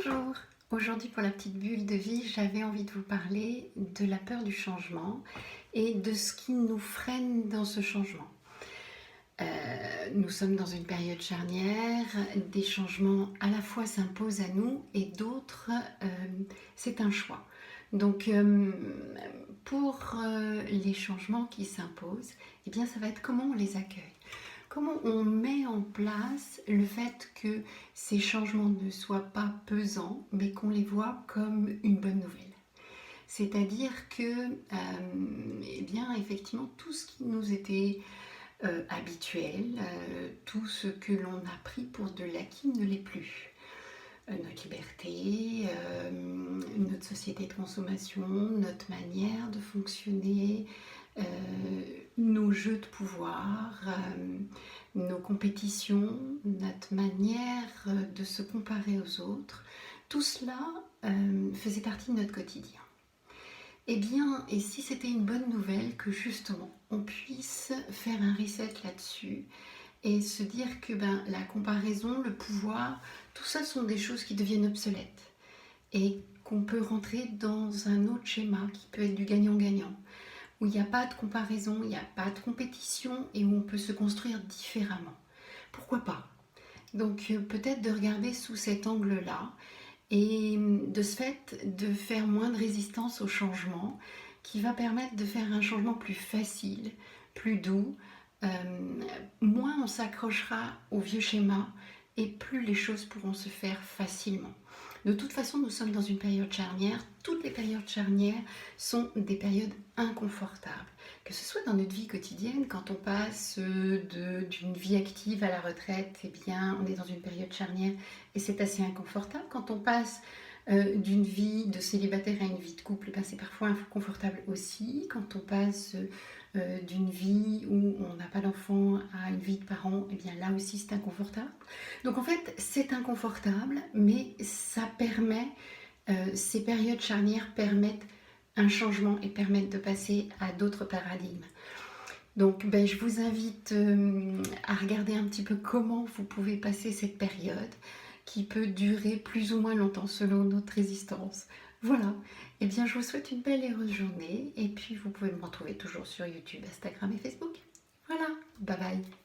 Bonjour! Aujourd'hui pour la petite bulle de vie, j'avais envie de vous parler de la peur du changement et de ce qui nous freine dans ce changement. Nous sommes dans une période charnière, des changements à la fois s'imposent à nous et d'autres, c'est un choix. Donc pour les changements qui s'imposent, eh bien ça va être comment on les accueille. Comment on met en place le fait que ces changements ne soient pas pesants, mais qu'on les voit comme une bonne nouvelle. C'est-à-dire que, eh bien, effectivement, tout ce qui nous était habituel, tout ce que l'on a pris pour de l'acquis ne l'est plus. Notre liberté, notre société de consommation, notre manière de fonctionner, nos jeux de pouvoir, nos compétitions, notre manière de se comparer aux autres, tout cela faisait partie de notre quotidien. Eh bien, et si c'était une bonne nouvelle que justement on puisse faire un reset là-dessus et se dire que la comparaison, le pouvoir, tout ça sont des choses qui deviennent obsolètes et qu'on peut rentrer dans un autre schéma qui peut être du gagnant-gagnant, où il n'y a pas de comparaison, il n'y a pas de compétition et où on peut se construire différemment. Pourquoi pas? Donc peut-être de regarder sous cet angle-là et de ce fait de faire moins de résistance au changement qui va permettre de faire un changement plus facile, plus doux, moins on s'accrochera au vieux schéma et plus les choses pourront se faire facilement. De toute façon, nous sommes dans une période charnière. Toutes les périodes charnières sont des périodes inconfortables. Que ce soit dans notre vie quotidienne, quand on passe d'une vie active à la retraite, eh bien, on est dans une période charnière et c'est assez inconfortable. Quand on passe d'une vie de célibataire à une vie de couple, c'est parfois inconfortable aussi. Quand on passe d'une vie où on n'a pas d'enfant à une vie de parent, eh bien là aussi c'est inconfortable. Donc en fait c'est inconfortable, mais ça permet, ces périodes charnières permettent un changement et permettent de passer à d'autres paradigmes. Donc je vous invite à regarder un petit peu comment vous pouvez passer cette période qui peut durer plus ou moins longtemps selon notre résistance. Voilà, et bien je vous souhaite une belle et heureuse journée et puis vous pouvez me retrouver toujours sur YouTube, Instagram et Facebook. Voilà, bye bye.